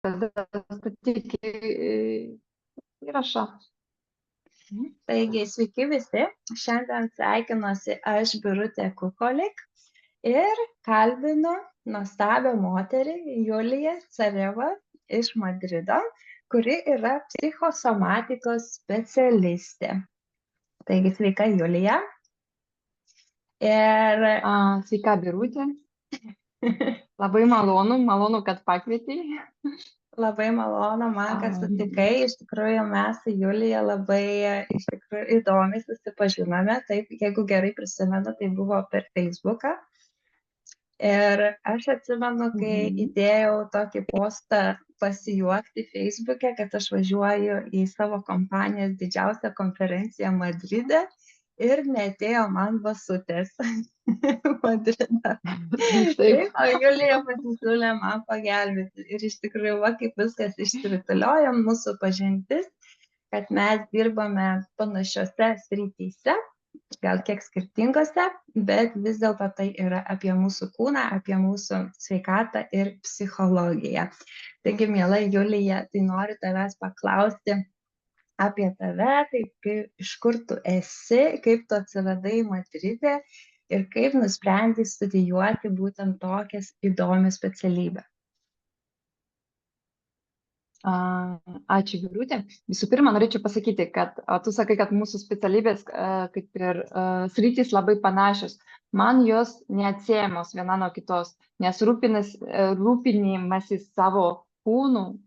tada statyk įrašą. Taigi, sveiki visi. Šiandien sveikinuosi aš Birutė Kukolik ir kalbinu nuostabią moterį Juliją Carevą iš Madrido, kuri yra psichosomatikos specialistė. Taigi, sveika Julija. Ir Sveika Birutė. Labai malonu, kad pakvietei. labai malonu man, kad sutikai. Iš tikrųjų, mes su Julija labai įdomiai susipažinome. Taip, jeigu gerai prisimenu, tai buvo per Facebooką. Ir aš atsimenu, kai įdėjau tokį postą pasijuokti Facebook'e, kad aš važiuoju į savo kompanijos didžiausią konferenciją Madride ir neatėjo man basutės Madride. Taip, o Julija pasisiūlė man pagelbėti. Ir iš tikrųjų, kaip viskas išsirutuliojo mūsų pažintis, kad mes dirbame panašiose srityse, gal kiek skirtingose, bet vis dėlto tai yra apie mūsų kūną, apie mūsų sveikatą ir psichologiją. Taigi, miela Julija, tai noriu tavęs paklausti apie tave, tai iš kur tu esi, kaip tu atsiradai Madride ir kaip nusprendei studijuoti būtent tokias įdomią specialybę. Ačiū, Birutė. Visų pirma, norėčiau pasakyti, kad tu sakai, kad mūsų specialybės kaip ir sritys labai panašios. Man jos neatsiejamos viena nuo kitos, nes rūpinimasis savo kūnu,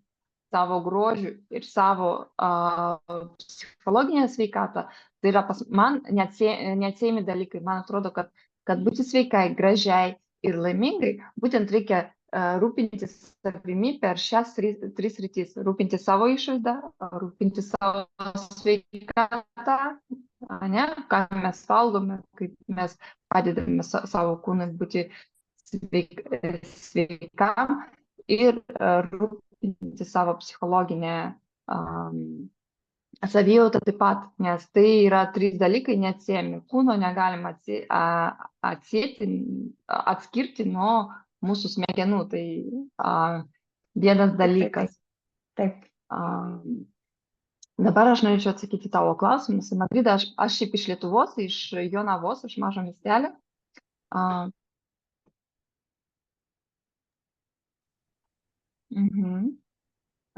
savo grožiu ir savo psichologinę sveikatą, tai yra man neatsiejami dalykai. Man atrodo, kad būti sveikai, gražiai ir laimingai, būtent reikia rūpintis savimi per šias tris sritis. Rūpinti savo išvaizdą, rūpinti savo sveikatą, ką mes valgome, kaip mes padedame savo kūnui būti sveikam ir rūpinti savo psichologinę savijautą taip pat, nes tai yra trys dalykai neatsiejami. Kūno negalima atskirti nuo mūsų smegenų. Tai vienas dalykas. Taip. Dabar aš norėčiau atsakyti tavo klausimus. Į Madridą aš šiaip iš Lietuvos, iš Jonavos, iš mažo miestelio.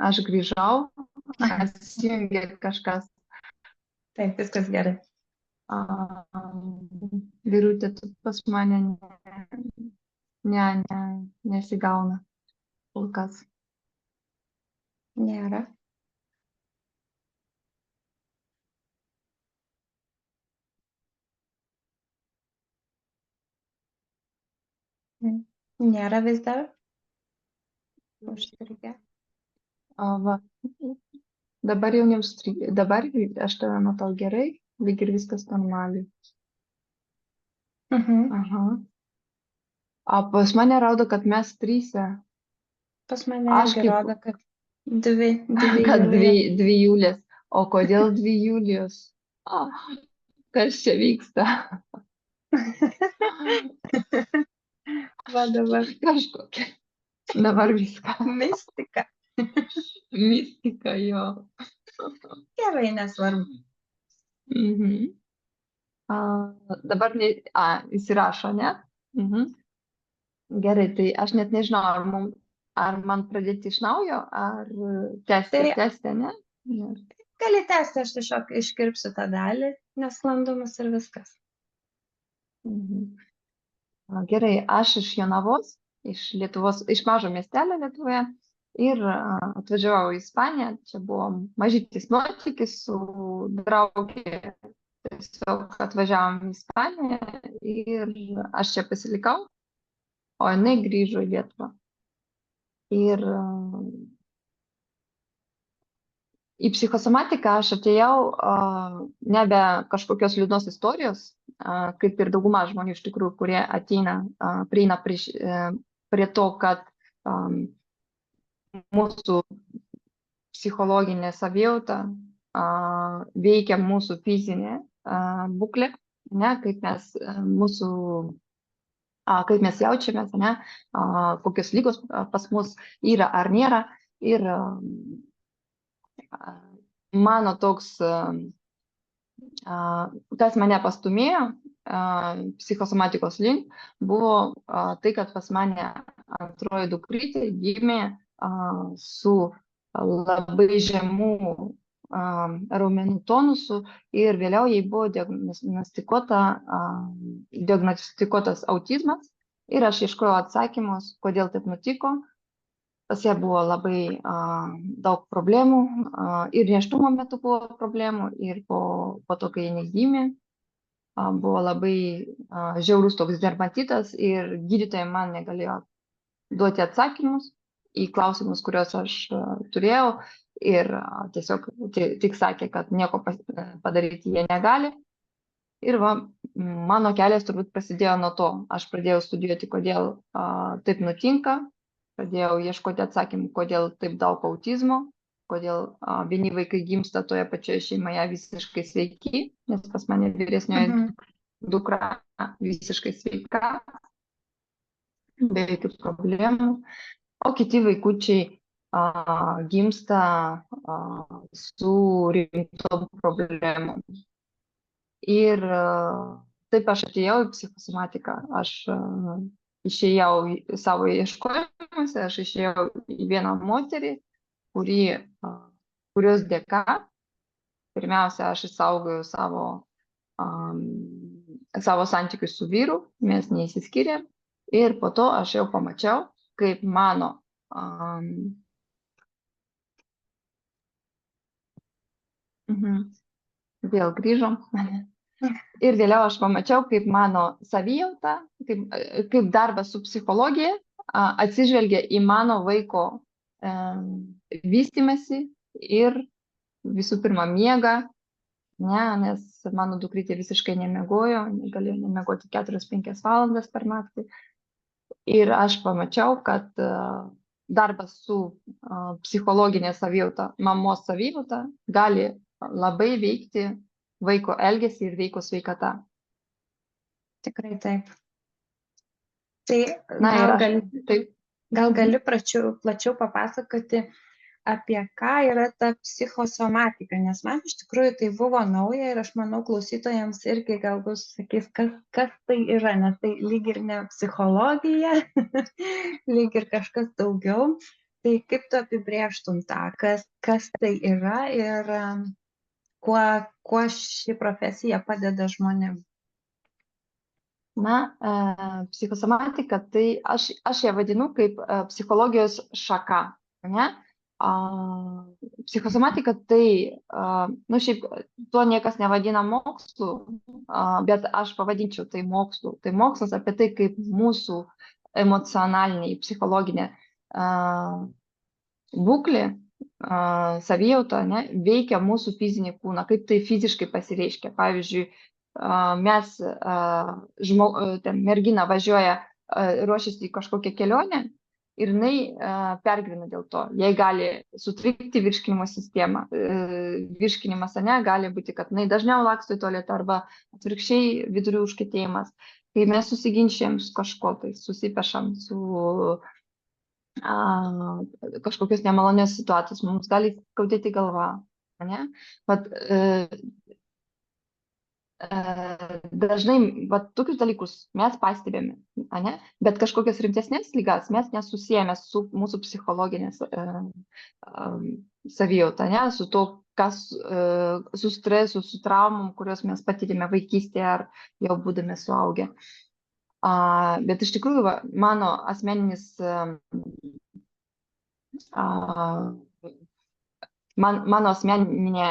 Aš grįžau, atsijungė kažkas. Taip, viskas gerai. Birutė, tu pas mane nesigauna kol kas. Nėra. Nėra vis dar. Užstrigę. Va. Dabar jau neužstrigė. Dabar aš tave matau gerai, lyg ir viskas normaliai. Aha. Pas mane rodo, kad mes tryse. Pas mane irgi rodo, kad dvi Julės. O kodėl dvi Julijos? Kas čia vyksta? Va dabar kažkokia. Dabar viską. Mistika. Mistika, jo. Gerai, nesvarbu. Dabar įsirašo, ne? Gerai, tai aš net nežinau, ar man pradėti iš naujo, ar tęsti, ne? Gali tęsti, aš tiesiog iškirpsiu tą dalį, nesklandumus ir viskas. Gerai, aš iš Jonavos, iš Lietuvos, iš mažo miestelio Lietuvoje ir atvažiavau į Ispaniją. Čia buvo mažytis nuotykis su draugė. Tiesiog atvažiavom į Ispaniją ir aš čia pasilikau, o jinai grįžo į Lietuvą. Ir į psichosomatiką aš atėjau nebe kažkokios liūdnos istorijos, kaip ir dauguma žmonių iš tikrųjų, kurie prieina prie to, kad mūsų psichologinė savijauta veikia mūsų fizinė būklė, kaip mes jaučiamės, kokios lygos pas mus yra ar nėra. Ir mano toks, kas mane pastumėjo psichosomatikos link, buvo tai, kad pas mane antroji dukrytė gimė su labai žemų raumenų tonusu ir vėliau jai buvo diagnostikuotas autizmas ir aš ieškojau atsakymus, kodėl taip nutiko. Pas ją buvo labai daug problemų ir nėštumo metu buvo problemų ir po to, kai jinai gimė, buvo labai žiaurus toks dermatitas ir gydytojai man negalėjo duoti atsakymus į klausimus, kuriuos aš turėjau ir tiesiog tik sakė, kad nieko padaryti jie negali. Ir mano kelias turbūt prasidėjo nuo to. Aš pradėjau studijuoti, kodėl taip nutinka. Pradėjau ieškoti atsakymų, kodėl taip daug autizmo, kodėl vieni vaikai gimsta toje pačioje šeimoje visiškai sveiki, nes pas mane vyresnioji dukra visiškai sveika, be jokių problemų, o kiti vaikučiai gimsta su rimtom problemom. Ir taip aš atėjau į psichosomatiką, aš išėjau savo ieškojimuose, aš išėjau į vieną moterį, kurios dėka, pirmiausia, aš išsaugojau savo santykius su vyru, mes neįsiskyrėm, ir po to aš jau pamačiau, kaip mano vėl grįžom. Ir vėliau aš pamačiau, kaip mano savijauta, kaip darbas su psichologija atsižvelgia į mano vaiko vystymąsi ir visų pirma miegą, nes mano dukrytė visiškai nemiegojo, galėjo nemiegoti 4-5 valandas per naktį. Ir aš pamačiau, kad darbas su psichologinė savijauta, mamos savijauta gali labai veikti vaiko elgesį ir vaiko sveikatą. Tikrai taip. Tai gal gali plačiau papasakoti, apie ką yra ta psichosomatika, nes man iš tikrųjų tai buvo nauja ir aš manau klausytojams irgi galbūt sakys, kas tai yra, nes tai lyg ir ne psichologija, lyg ir kažkas daugiau. Tai kaip tu apibrėžtum tą, kas tai yra ir kuo ši profesija padeda žmonėms? Psichosomatika, tai aš ją vadinu kaip psichologijos šaka. Ne? Psichosomatika tai, šiaip tuo niekas nevadina mokslu, bet aš pavadinčiau tai mokslu. Tai mokslas apie tai, kaip mūsų emocionalinė, psichologinė būklė, savijauta, veikia mūsų fizinį kūną, kaip tai fiziškai pasireiškia. Pavyzdžiui, mergina važiuoja, ruošiasi į kažkokią kelionę ir jinai pergyvena dėl to. Jai gali sutrikti virškinimo sistemą. Virškinimas gali būti, kad jinai dažniau laksto į tualetą arba atvirkščiai vidurių užkietėjimas. Kai mes susiginčijam su kažko, tai susipešam su kažkokios nemalonios situacijos, mums gali skaudėti galva. Dažnai tokius dalykus mes pastebėme, bet kažkokias rimtesnės ligas mes nesusijame su mūsų psichologinė savijauta, su to, su stresu, su traumom, kurios mes patyrėme vaikystėje ar jau būdami suaugę. Bet iš tikrųjų mano asmeninis mano asmeninė,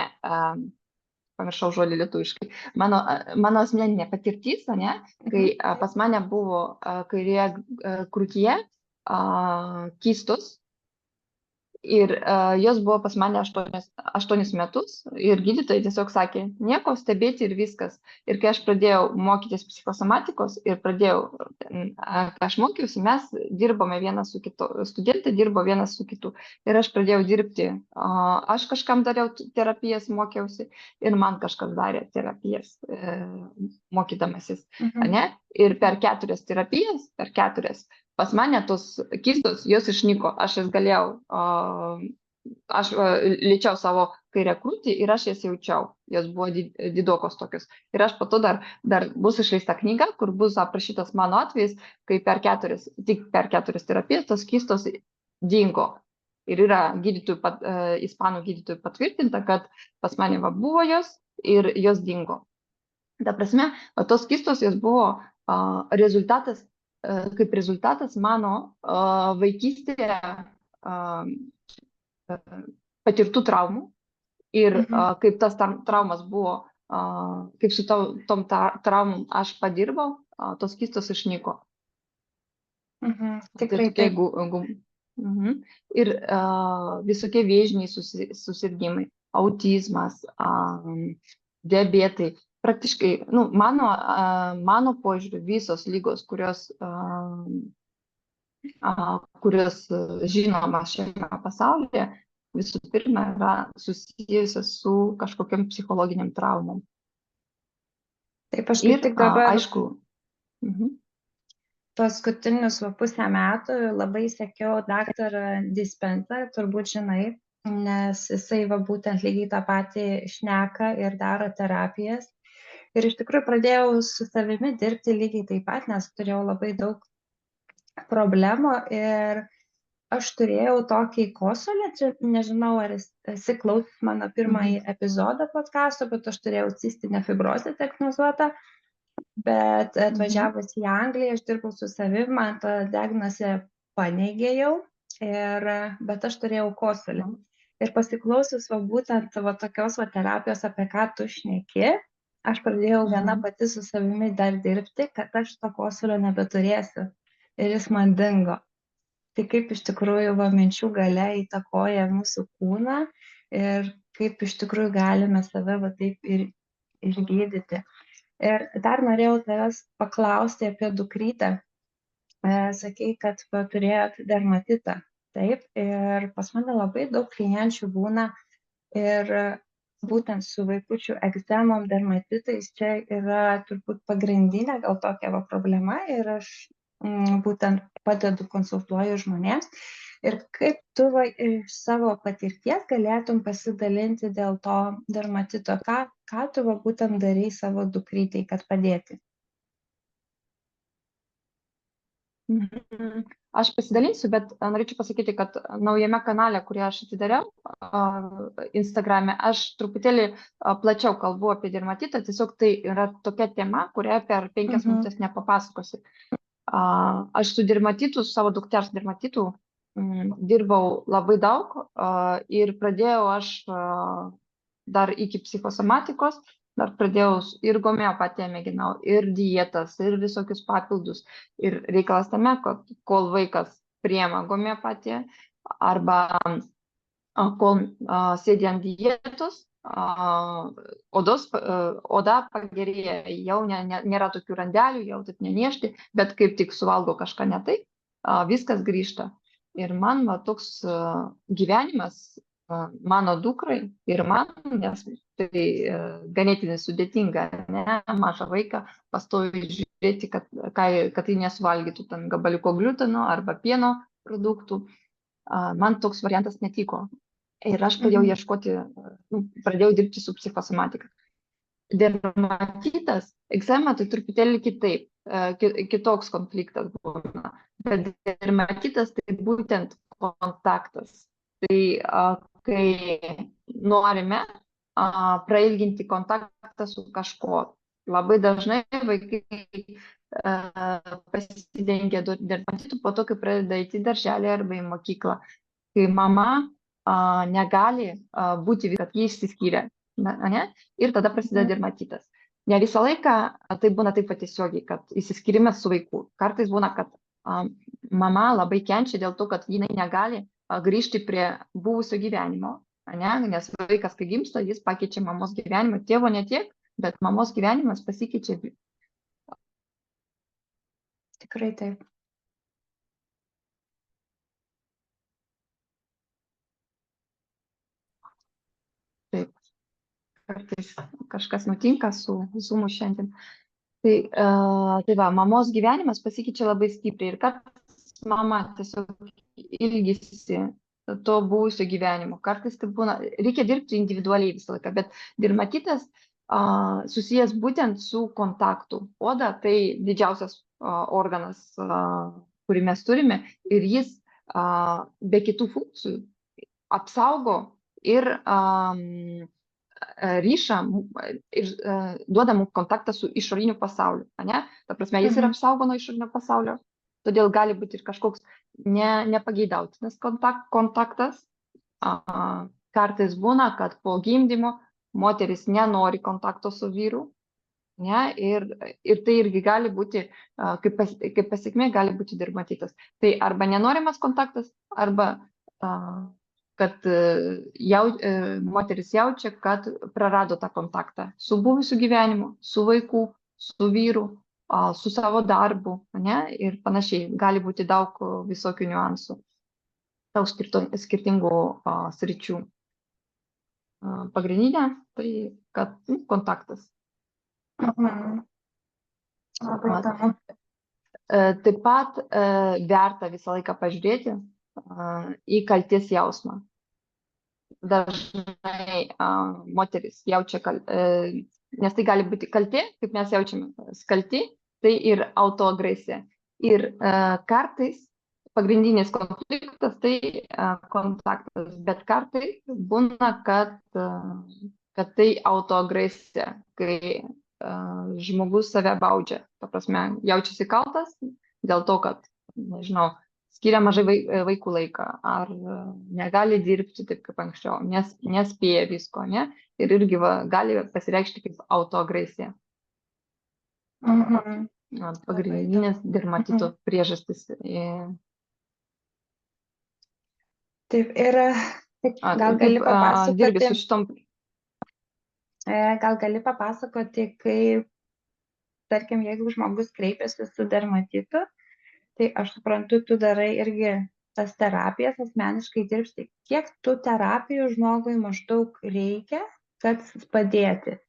pamiršau žodį lietuviškai, mano asmeninė patirtis, kai pas mane buvo kairėje krūtyje kistos ir jos buvo pas mane 8 metus ir gydytojai tiesiog sakė, nieko, stebėti ir viskas. Ir kai aš pradėjau mokytis psichosomatikos ir kai aš mokiausi, mes dirbome vienas su kitu, studentai dirbo vienas su kitu. Ir aš pradėjau dirbti, aš kažkam dariau terapijas, mokiausi ir man kažkas darė terapijas mokydamasis. Ir per 4 terapijas, pas mane tos kistos, jos išnyko, aš jas galėjau, aš liečiau savo kairę krūtį ir aš jas jaučiau, jos buvo didokos tokios. Ir aš po to dar bus išleista knyga, kur bus aprašytas mano atvejis, kai tik per 4 terapijas tos kistos dingo. Ir yra ispanų gydytojų patvirtinta, kad pas mane buvo jos ir jos dingo. Ta prasme, tos kistos jos buvo kaip rezultatas mano vaikystėje patirtų traumų ir kaip tas traumas buvo, kaip su tom traumom aš padirbau, tos kistos išnyko. Tikrai taip. Ir visokie vėžiniai susirgimai, autizmas, diabetai. Praktiškai, mano požiūriu, visos lygos, kurios žinoma šiame pasaulyje, visų pirma, yra susijusios su kažkokiam psichologiniam traumom. Taip, aš kaip tik dabar, aišku, paskutinius pusę metų labai sekiau daktarą Dispensą, turbūt žinai, nes jisai būtent lygiai tą patį šneka ir daro terapijas. Ir iš tikrųjų pradėjau su savimi dirbti lygiai taip pat, nes turėjau labai daug problemų ir aš turėjau tokį kosulį, nežinau, ar esi klausęs mano pirmąjį epizodą podcasto, bet aš turėjau cistinę fibrozę diagnozuotą, bet atvažiavus į Angliją, aš dirbau su savimi, man tą diagnozę paneigė jau, bet aš turėjau kosulį. Ir pasiklausius būtent tokios terapijos, apie ką tu šneki, aš pradėjau viena pati su savimi dar dirbti, kad aš to kosulio nebeturėsiu. Ir jis man dingo. Tai kaip iš tikrųjų minčių galia įtakoja mūsų kūną ir kaip iš tikrųjų galime save taip ir gydyti. Ir dar norėjau tavęs paklausti apie dukrytę. Sakei, kad turėjot dermatitą. Taip, ir pas mane labai daug klienčių būna ir būtent su vaikučių egzemom, dermatitais čia yra turbūt pagrindinė gal tokia problema ir aš būtent padedu, konsultuoju žmonėms. Ir kaip tu iš savo patirties galėtum pasidalinti dėl to dermatito, ką tu būtent darai savo dukrytei, kad padėti? Aš pasidalinsiu, bet norėčiau pasakyti, kad naujame kanale, kurį aš atidariau, Instagrame, aš truputėlį plačiau kalbu apie dermatitą, tiesiog tai yra tokia tema, kurią per 5 minutės nepapasakosiu. Aš su dermatitu, su savo dukters dermatitu dirbau labai daug ir pradėjau aš dar iki psichosomatikos, dar pradėjau ir homeopatiją mėginau, ir dietas, ir visokius papildus. Ir reikalas tame, kad kol vaikas priema homeopatiją arba kol sėdi ant dietos, oda pagerėja, jau nėra tokių randelių, jau taip neniežti, bet kaip tik suvalgo kažką ne taip, viskas grįžta. Ir man toks gyvenimas mano dukrai ir man, nes tai ganėtinai sudėtinga, mažą vaiką pastoviai žiūrėti, kad tai nesuvalgytų ten gabaliuko gliuteno arba pieno produktų. Man toks variantas netiko. Ir aš pradėjau ieškoti, pradėjau dirbti su psichosomatika. Dermatitas, egzema tai truputėlį kitaip, kitoks konfliktas būna. Bet dermatitas tai būtent kontaktas. Tai kai norime prailginti kontaktą su kažkuo. Labai dažnai vaikai pasidengia dermatitu po to, kai pradeda eiti į darželį arba į mokyklą. Kai mama negali būti, kad jie išsiskyrė. Ir tada prasideda dermatitas. Ne visą laiką tai būna taip tiesiogiai, kad išsiskyrimas su vaiku. Kartais būna, kad mama labai kenčia dėl to, kad jinai negali grįžti prie buvusio gyvenimo, nes vaikas, kai gimsta, jis pakeičia mamos gyvenimą. Tėvo ne tiek, bet mamos gyvenimas pasikeičia. Tikrai taip. Taip. Kartais kažkas nutinka su Zoomu šiandien. Tai va, mamos gyvenimas pasikeičia labai stipriai ir kartais mama tiesiog ilgisi to buvusio gyvenimo. Kartais tai būna, reikia dirbti individualiai visą laiką, bet dermatitas susijęs būtent su kontaktu. Oda tai didžiausias organas, kurį mes turime, ir jis be kitų funkcijų apsaugo ir ryšą ir duoda mums kontaktą su išoriniu pasauliu. Ne? Ta prasme, jis ir apsaugo nuo išorinio pasaulio. Todėl gali būti ir kažkoks nepageidautinas kontaktas. Kartais būna, kad po gimdymo moteris nenori kontakto su vyru. Ne? Ir tai irgi gali būti, kaip pasekmė, gali būti dermatitas. Tai arba nenorimas kontaktas, arba kad moteris jaučia, kad prarado tą kontaktą su buvusiu gyvenimu, su vaiku, su vyru, su savo darbu, ne? Ir panašiai. Gali būti daug visokių niuansų, daug skirtingų sričių. Pagrindinė, tai kad kontaktas. Taip pat verta visą laiką pažiūrėti į kaltės jausmą. Dažnai moteris jaučia, nes tai gali būti kaltė, kaip mes jaučiame kaltė, tai ir autoagresija. Ir kartais pagrindinis konfliktas tai kontaktas, bet kartais būna, kad tai autoagresija, kai žmogus save baudžia. Ta prasme, jaučiasi kaltas dėl to, kad, nežinau, skiria mažai vaikų laiką, ar negali dirbti taip kaip anksčiau, nespėja visko, ne? Ir irgi gali pasireikšti kaip autoagresija. Pagrindinės dermatito priežastis. Taip, ir gal gali papasakoti. Dirbi su šitom. Gal gali papasakoti, kaip, tarkim, jeigu žmogus kreipiasi su dermatitu, tai aš suprantu, tu darai irgi tas terapijas, asmeniškai dirbsti. Kiek tų terapijų žmogui maždaug reikia, kad padėti?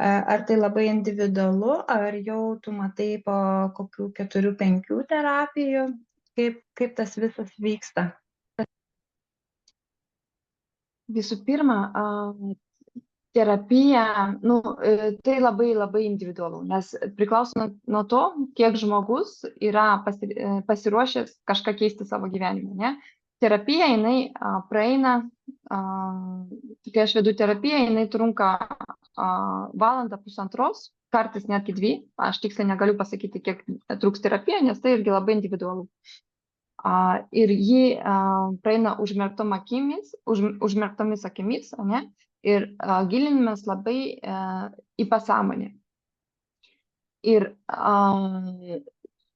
Ar tai labai individualu, ar jau tu matai po kokių 4-5 terapijų, kaip tas visas vyksta? Visų pirma, terapija, tai labai labai individualu, nes priklauso nuo to, kiek žmogus yra pasiruošęs kažką keisti savo gyvenime. Ne? Terapija, jinai praeina, kai aš vedu terapiją, jinai trunka valandą, pusantros, kartais netgi 2. Aš tiksliai negaliu pasakyti, kiek truks terapija, nes tai irgi labai individualu. Ir ji praeina užmerktomis akimis, ne? Ir gilinimės labai į pasąmonę. Ir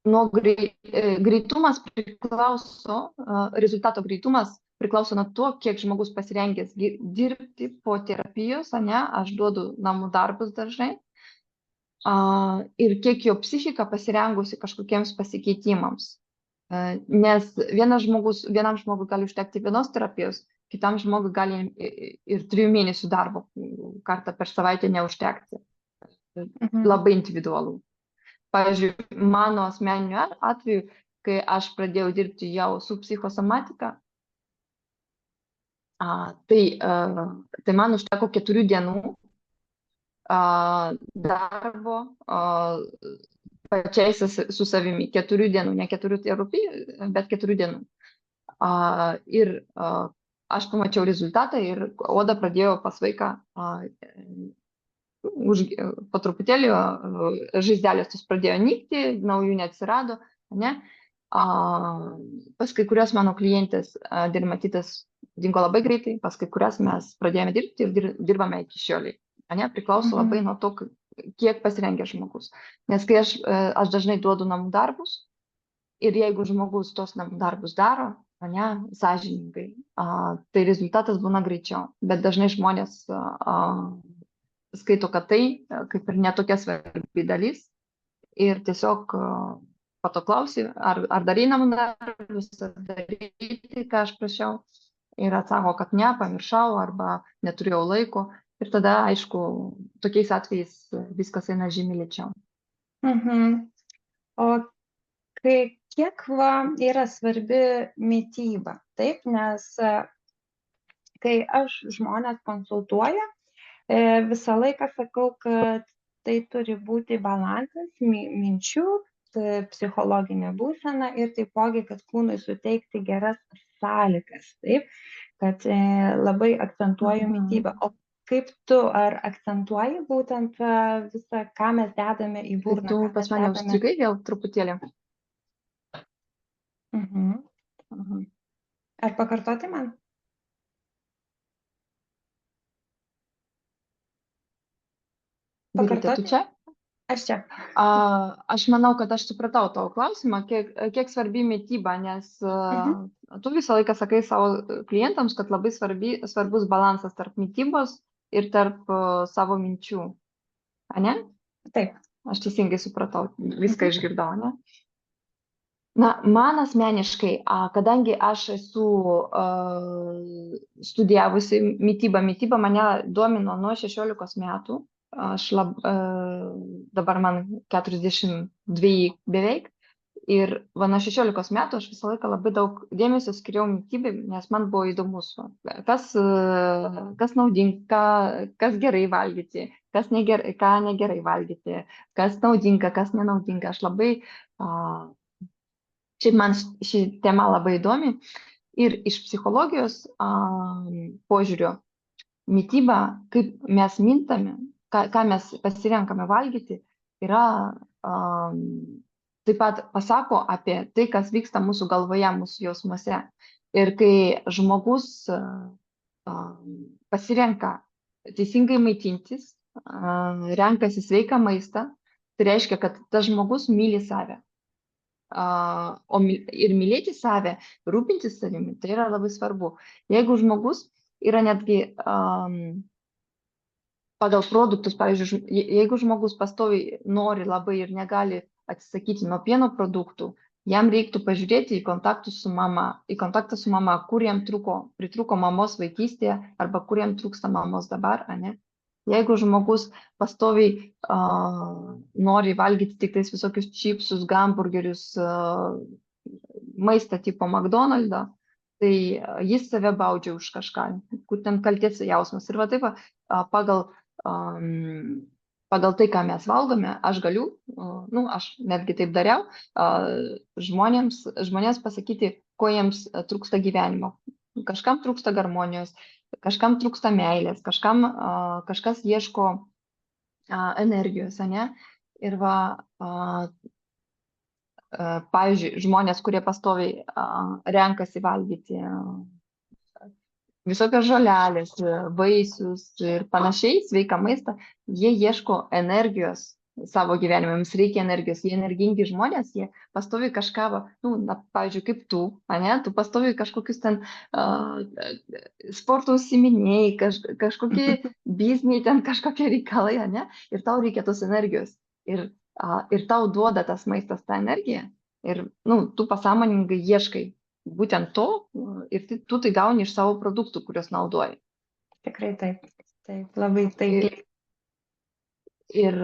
nuo greitumas priklauso, rezultato greitumas priklauso nuo to, kiek žmogus pasirengęs dirbti po terapijos, ne? Aš duodu namų darbus dažnai. Ir kiek jo psichika pasirengusi kažkokiems pasikeitimams. Nes vienam žmogui gali užtekti vienos terapijos, kitam žmogui gali ir 3 mėnesių darbo kartą per savaitę neužtekti. Labai individualu. Pavyzdžiui, mano asmeniniu atveju, kai aš pradėjau dirbti jau su psichosomatika, tai man užteko 4 dienų darbo pačiai su savimi. 4 dienų, ne 4 terapijų, bet 4 dienų. Ir aš pamačiau rezultatą ir oda pradėjo pas vaiką po truputėlį žaizdelės tos pradėjo nykti, naujų neatsirado. Ne? Pas kai kurias mano klientės dermatitas dingo labai greitai, pas kai kurias mes pradėjome dirbti ir dirbame iki šioliai. Priklauso labai nuo to, kiek pasirengė žmogus. Nes kai aš dažnai duodu namų darbus ir jeigu žmogus tos namų darbus daro, sąžiningai, tai rezultatas būna greičiau. Bet dažnai žmonės skaito, kad tai kaip ir netokia svarbi dalis ir tiesiog po to klausi, ar darai namų darbus, ar daryti, ką aš prašiau. Ir atsako, kad ne, pamiršau arba neturėjau laiko. Ir tada, aišku, tokiais atvejais viskas eina žymiai lėčiau. O kai kiek yra svarbi mityba, taip, nes kai aš žmonės konsultuoju, visą laiką sakau, kad tai turi būti balansas minčių, psichologinė būsena ir taipogi, kad kūnui suteikti geras sąlygas, taip, kad labai akcentuoju mitybą. O kaip tu, ar akcentuoji būtent visą, ką mes dedame į Tai burną? tu ką pas mes mane dedame? užstrigai vėl truputėlį. Mhm. Ar pakartoti man? Birutė, tu Pakartoti? čia? Aš čia. Aš manau, kad aš supratau tavo klausimą, kiek svarbi mityba, nes Mhm. tu visą laiką sakai savo klientams, kad labai svarbus balansas tarp mitybos ir tarp savo minčių. Ane? Taip. Aš teisingai supratau, viską Mhm. išgirdau, ne? Na, man asmeniškai, kadangi aš esu studijavusi mitybą mane domino nuo 16 metų, dabar man 42 beveik, ir nuo 16 metų aš visą laiką labai daug dėmesio skiriau mitybai, nes man buvo įdomus, kas naudinga, kas gerai valgyti, ką negerai valgyti, kas naudinga, kas nenaudinga. Aš labai Šiaip man ši tema labai įdomi ir iš psichologijos požiūrio mityba, kaip mes mintame, ką mes pasirenkame valgyti, yra taip pat pasako apie tai, kas vyksta mūsų galvoje, mūsų jausmuose. Ir kai žmogus pasirenka teisingai maitintis, renkasi sveiką maistą, tai reiškia, kad tas žmogus myli save. Ir mylėti save, rūpintis savimi, tai yra labai svarbu. Jeigu žmogus yra netgi pagal produktus, pavyzdžiui, jeigu žmogus pastoviai nori labai ir negali atsisakyti nuo pieno produktų, jam reiktų pažiūrėti į kontaktą su mama, kur jam pritrūko mamos vaikystėje arba kur jam trūksta mamos dabar, ane? Jeigu žmogus pastoviai nori valgyti tik tais visokius čipsus, hamburgerius, maistą tipo McDonald'o, tai jis save baudžia už kažką, kur ten kaltės jausmas. Ir va taip, pagal tai, ką mes valgome, aš galiu, aš netgi taip dariau, žmonėms pasakyti, ko jiems trūksta gyvenimo. Kažkam trūksta harmonijos, kažkam trūksta meilės, kažkas ieško energijos, ane? Ir pavyzdžiui, žmonės, kurie pastoviai renkasi valgyti visokios žolelės, vaisius ir panašiai, sveiką maistą, jie ieško energijos savo gyvenime, jiems reikia energijos, jie energingi žmonės, jie pastoviai kažką, pavyzdžiui, kaip tu, ane, tu pastoviai kažkokius ten sporto užsiminėjai, kažkokie bizniai, ten kažkokie reikalai, ane, ir tau reikia tos energijos. Ir tau duoda tas maistas tą energiją. Ir, tu pasąmoningai ieškai būtent to ir tu tai gauni iš savo produktų, kuriuos naudoji. Tikrai taip. Taip, labai taip. Ir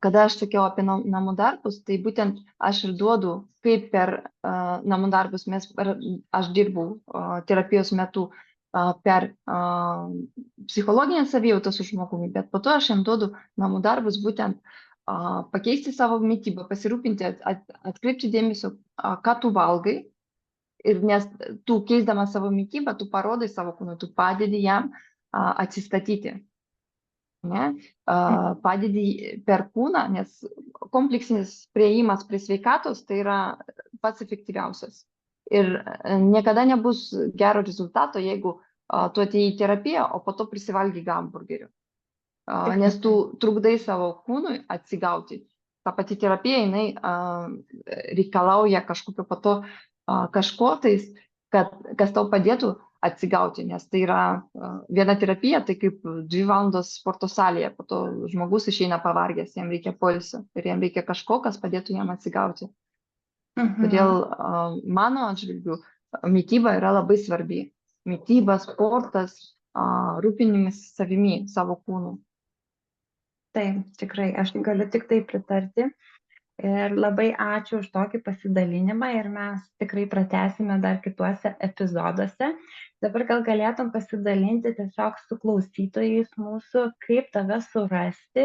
kada aš sakiau apie namų darbus, tai būtent aš ir duodu, kaip per namų darbus aš dirbu terapijos metu per psichologinę savijautą su žmogumi, bet po to aš jam duodu namų darbus būtent pakeisti savo mitybą, pasirūpinti, atkreipti dėmesio, ką tu valgai. Ir nes tu keisdama savo mitybą, tu parodai savo kūnui, tu padedi jam atsistatyti. Ne? Padedi per kūną, nes kompleksinis priėjimas prie sveikatos tai yra pats efektyviausias. Ir niekada nebus gero rezultato, jeigu tu atėjai į terapiją, o po to prisivalgai hamburgerių. Nes tu trukdai savo kūnui atsigauti. Ta pati terapija, jinai reikalauja kažkokio po to kažko tais, kas tau padėtų atsigauti, nes tai yra viena terapija, tai kaip 2 valandos sporto salėje, po to žmogus išeina pavargęs, jam reikia poilsio ir jam reikia kažko, kas padėtų jam atsigauti. Todėl mano atžvilgiu mityba yra labai svarbi. Mityba, sportas, rūpinimas savimi, savo kūnu. Taip, tikrai, aš galiu tik tai pritarti. Ir labai ačiū už tokį pasidalinimą ir mes tikrai pratęsime dar kituose epizoduose. Dabar gal galėtum pasidalinti tiesiog su klausytojais mūsų, kaip tave surasti,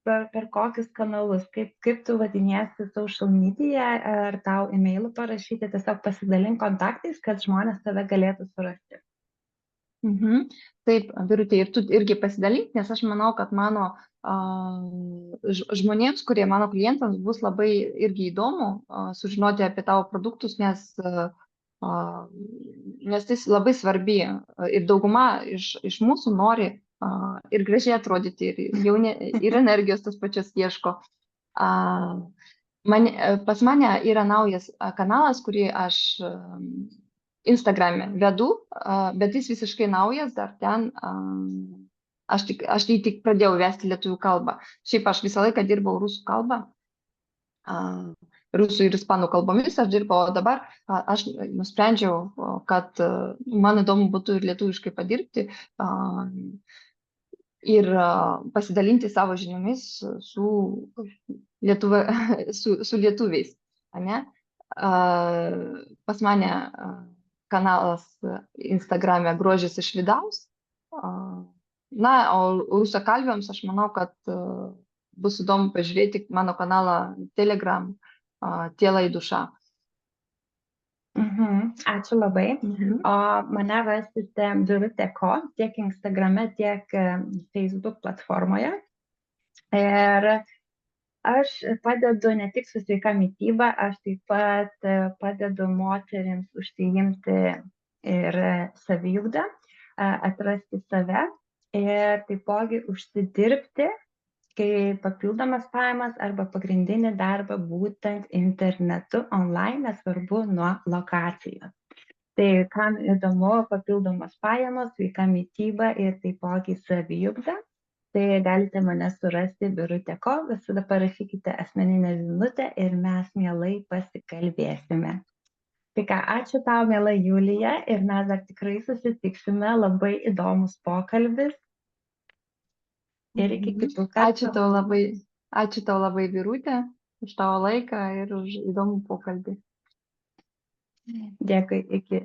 per kokius kanalus, kaip tu vadiniesi social media, ar tau e-mailų parašyti, tiesiog pasidalink kontaktais, kad žmonės tave galėtų surasti. Taip, Birutė, ir tu irgi pasidalink, nes aš manau, kad mano žmonėms, kurie mano klientams bus labai irgi įdomu sužinoti apie tavo produktus, nes tai labai svarbi ir dauguma iš mūsų nori ir gražiai atrodyti, ir energijos tas pačias ieško. Pas mane yra naujas kanalas, kurį aš Instagrame vedu, bet jis visiškai naujas, dar ten aš jį tik pradėjau vesti lietuvių kalbą. Šiaip aš visą laiką dirbau rusų kalbą, rusų ir ispanų kalbomis aš dirbau, o dabar aš nusprendžiau, kad man įdomu būtų ir lietuviškai padirbti ir pasidalinti savo žiniomis su lietuviais. Ne? Pas mane kanalas Instagrame Grožis iš vidaus. Na, o rusakalbiams aš manau, kad bus įdomu pažiūrėti mano kanalą Telegram Tėla į dušą. Ačiū labai. O mane rasite Birutė.co tiek Instagrame, tiek Facebook platformoje. Ir aš padedu ne tik su sveika mityba, aš taip pat padedu moterims užsiimti ir saviugdą, atrasti save ir taipogi užsidirbti kaip papildomas pajamas arba pagrindinį darbą būtent internetu online, nesvarbu nuo lokacijos. Tai kam įdomu papildomas pajamos, sveika mityba ir taipogi saviugda, tai galite mane surasti Birutė.co, visada parašykite asmeninę žinutę ir mes mielai pasikalbėsime. Tai ką, ačiū tau, miela Julija, ir mes dar tikrai susitiksime, labai įdomus pokalbis. Ir iki kitų kartų. Ačiū tau labai, Birutė, už tavo laiką ir už įdomų pokalbį. Dėkui, iki.